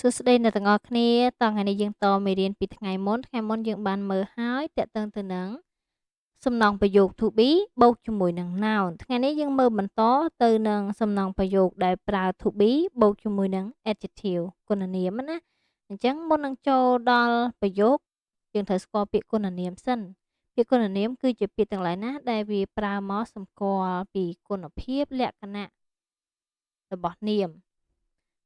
សួស្តីអ្នកទាំងអស់គ្នាតោះថ្ងៃនេះយើងតមេរៀនពីថ្ងៃមុនយើងបានមើលហើយតកតឹងទៅនឹងសំណង់ប្រយោគ to be បូកជាមួយនឹង noun ថ្ងៃនេះយើងមើលបន្តទៅនឹងសំណង់ប្រយោគដែលប្រើ to be បូកជាមួយនឹង adjective គុណនាមណាអញ្ចឹងមុននឹងចូលដល់ប្រយោគយើងត្រូវស្គាល់ពាក្យគុណនាមសិនពាក្យគុណនាមគឺជាពាក្យទាំងឡាយណាដែលវាប្រើមកសម្គាល់ពីគុណភាពលក្ខណៈរបស់នាម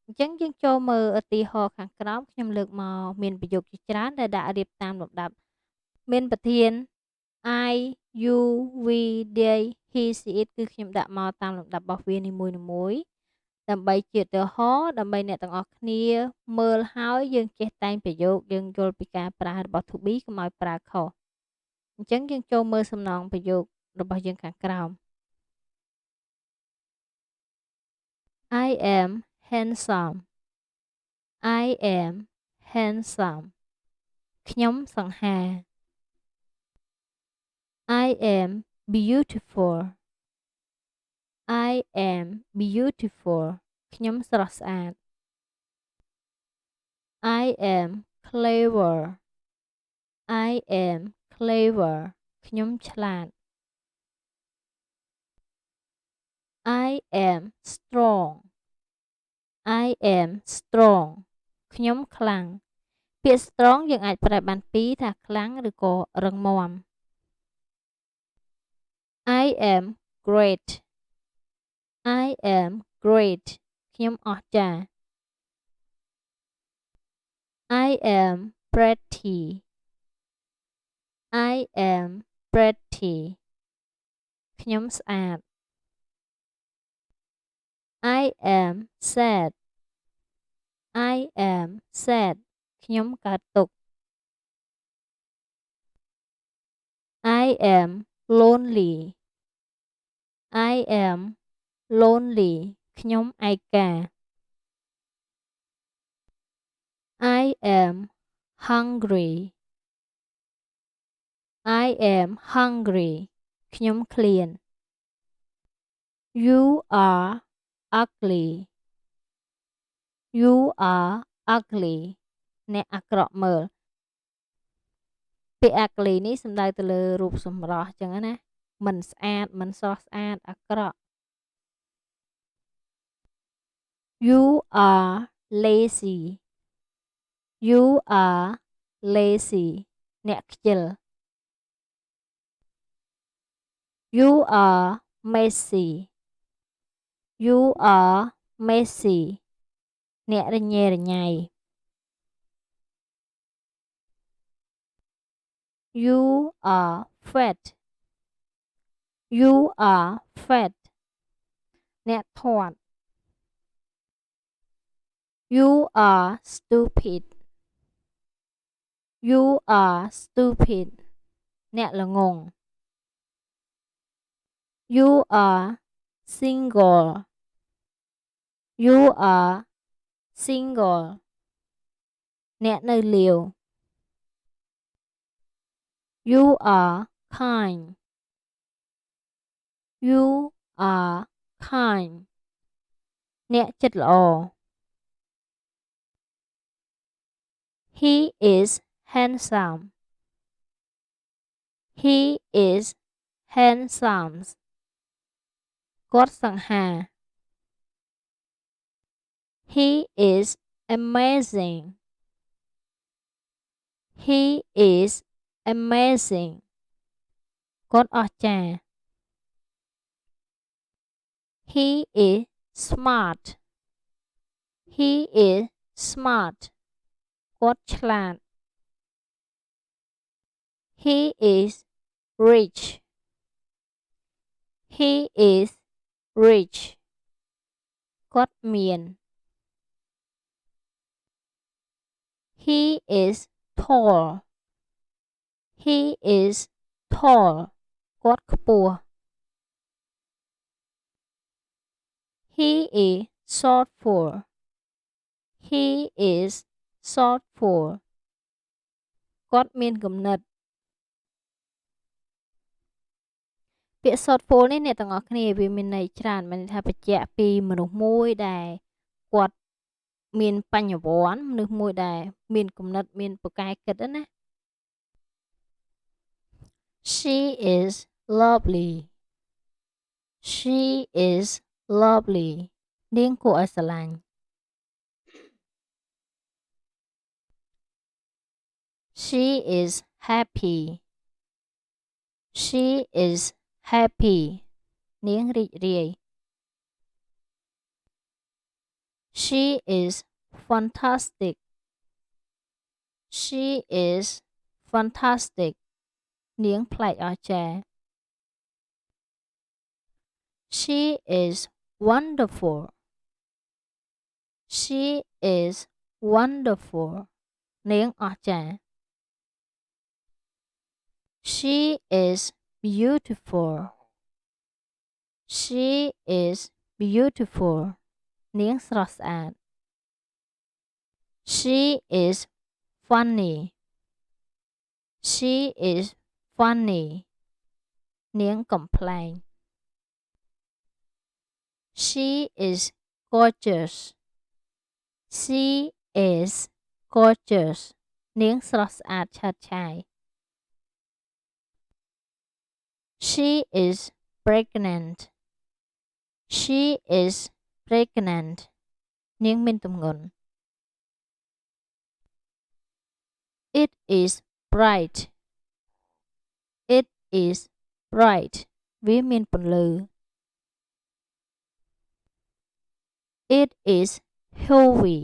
អញ្ចឹងយើងចូលមើលឧទាហរណ៍ខាងក្រោមខ្ញុំលើកមកមានប្រយោគជាច្រើនដែលដាក់រៀបតាមលំដាប់មានប្រធាន I you we they he she it គឺខ្ញុំដាក់មកតាមលំដាប់របស់វានីមួយៗដើម្បីជាឧទាហរណ៍ដើម្បីអ្នកទាំងអស់គ្នាមើលហើយយើងចេះតែងប្រយោគយើងយល់ពីការប្រើរបស់ to be កុំឲ្យប្រើខុសអញ្ចឹងយើងចូលមើលសំណងប្រយោគរបស់យើងខាងក្រោម I am handsome I am handsome ខ្ញុំសង្ហា I am beautiful I am beautiful ខ្ញុំស្រស់ស្អាត I am clever I am clever ខ្ញុំឆ្លាត I am strong I am strong ខ្ញុំខ្លាំងពាក្យ strong យើងអាចប្រែបានពីរថាខ្លាំងឬក៏រឹងមាំ I am great I am great ខ្ញុំអស្ចារ្យ I am pretty I am pretty ខ្ញុំស្អាត I am sad I am sad ខ្ញុំកើតទុក្ខ I am lonely I am lonely ខ្ញុំឯកា I am hungry I am hungry ខ្ញុំឃ្លាន You are ugly You are ugly អ្នកអាក្រក់មើលពាក្យ ugly នេះសំដៅទៅលើរូបសម្រស់អញ្ចឹងណាមិនស្អាតមិនស្រស់ស្អាតអាក្រក់ You are lazy You are lazy អ្នកខ្ជិល You are messy You are messy អ្នករញ៉េរញ៉ៃ You are fat You are fat អ្នកធាត់ You are stupid You are stupid អ្នកល្ងង់ You are single You are single អ្នកនៅលាវ You are kind You are kind អ្នកចិត្តល្អ He is handsome He is handsome គាត់សង្ហា He is amazing He is amazing គាត់អស្ចារ្យ He is smart He is smart គាត់ឆ្លាត He is rich He is rich គាត់មាន He is tall He is tall គាត់ខ្ពស់ He is thoughtful He is thoughtful គាត់មានគំនិតពាក្យ thoughtful នេះអ្នកទាំងអស់គ្នាវាមានន័យច្រើនមានន័យថាបញ្ជាក់ពីមនុស្សមួយដែលគាត់ មានបញ្ញវន្ត មនុស្សមួយដែលមានគំនិតមានពូកែគិតហ្នឹងណា She is lovely. She is lovely. នាងគួរឲ្យស្រឡាញ់ She is happy. She is happy. នាងរីករាយ She is fantastic. She is fantastic. នាងប្លែកអស្ចារ្យ She is wonderful. She is wonderful. នាងអស្ចារ្យ She is beautiful. She is beautiful. នាងស្រស់ស្អាត She is funny. She is funny. នាងកំប្លែង She is gorgeous. She is gorgeous. នាងស្រស់ស្អាតឆើតឆាយ She is pregnant. She is pregnant. នាងមានទម្ងន់ It is bright. It is bright. វាមានពន្លឺ It is heavy.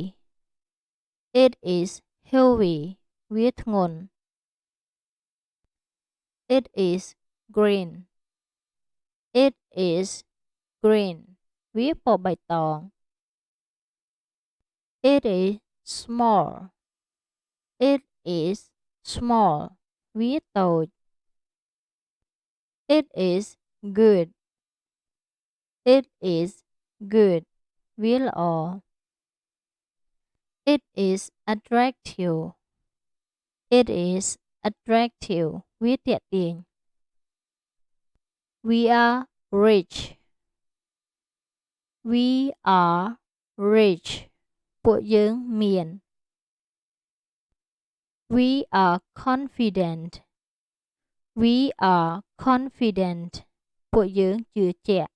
It is heavy. វាធ្ងន់ It is green. It is green. វាពណ៌បៃតង It is small. It is small. វាតូច It is good. It is good. វាល្អ It is attractive. It is attractive. វាទាក់ទាញ We are rich. We are rich. ពួកយើងមាន We are confident. We are confident. ពួកយើងជឿជាក់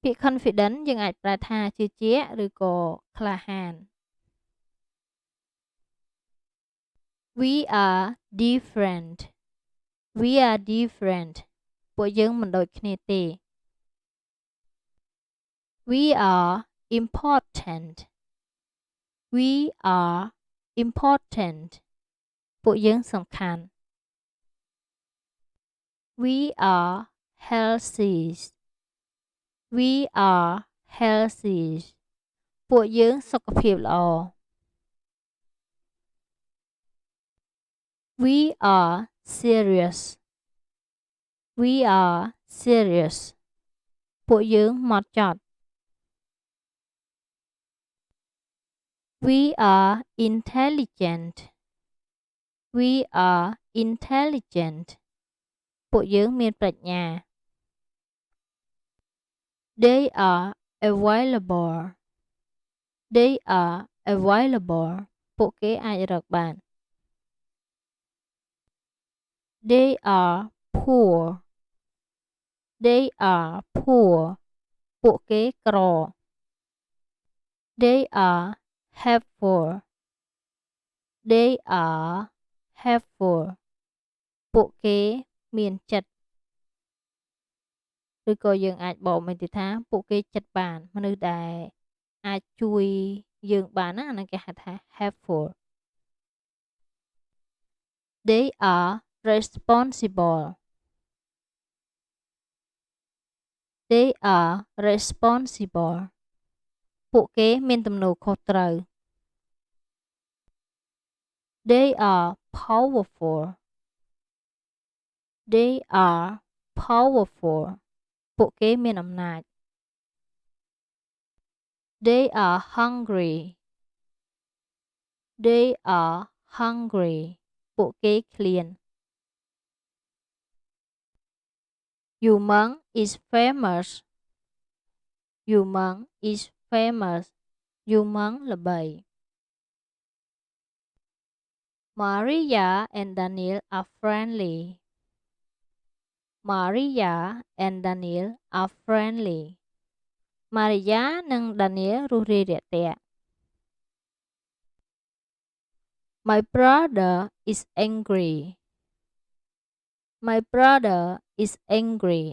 ពាក្យ confident យើងអាចប្រែថាជឿជាក់ឬក៏ក្លាហាន We are different. We are different. ពួកយើងមិនដូចគ្នាទេ We are important. We are important. ពួកយើងសំខាន់ We are healthy. We are healthy. ពួកយើងសុខភាពល្អ We are serious. We are serious. ពួកយើងហ្មត់ចត់ We are intelligent. We are intelligent. ពួកយើងមានប្រាជ្ញា They are available. They are available. ពួកគេអាចរកបាន They are poor. They are poor. ពួកគេក្រ They are helpful. They are helpful. ពួកគេមានចិត្ត ឬក៏យើងអាចបកមកទៀតថាពួកគេចិត្តបានមនុស្សដែលអាចជួយយើងបានណាអាហ្នឹងគេហៅថា helpful. They are responsible. They are responsible. ពួកគេមានទំនួលខុសត្រូវ They are powerful. They are powerful. ពួកគេមានអំណាច They are hungry. They are hungry. ពួកគេឃ្លាន Umang is famous. Umang is famous. យូរម៉ងល្បី Maria and Daniel are friendly Maria and Daniel are friendly Maria និង Daniel រួសរាយរាក់ទាក់ My brother is angry My brother is angry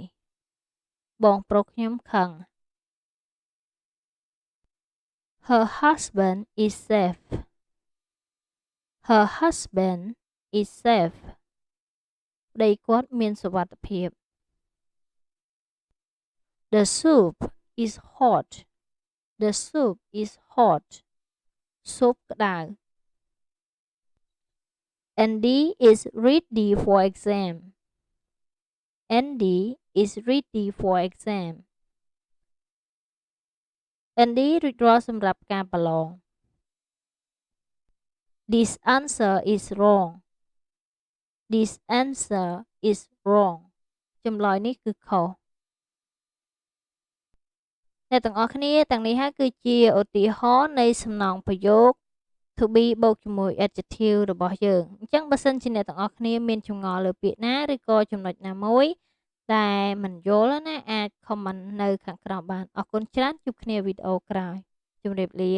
បងប្រុសខ្ញុំខឹង Her husband is safe Her husband is safe ប្តីគាត់មានសុវត្ថិភាព The soup is hot The soup is hot ស៊ុបក្តៅ Andy is ready for exam Andy is ready for exam Andy រួចរាល់សម្រាប់ការប្រឡង This answer is wrong This answer is wrong ចម្លើយនេះគឺខុស អ្នកទាំងអស់គ្នាទាំងនេះហើយគឺជាឧទាហរណ៍នៃសំណង់ប្រយោគ to be បូកជាមួយ adjective របស់យើងអញ្ចឹងបើសិនជាអ្នកទាំងអស់គ្នាមានចម្ងល់លើពាក្យណាឬក៏ចំណុចណាមួយដែលមិនយល់ណាអាច comment នៅខាងក្រោមបានអរគុណច្រើនជួបគ្នាវីដេអូក្រោយជម្រាបលា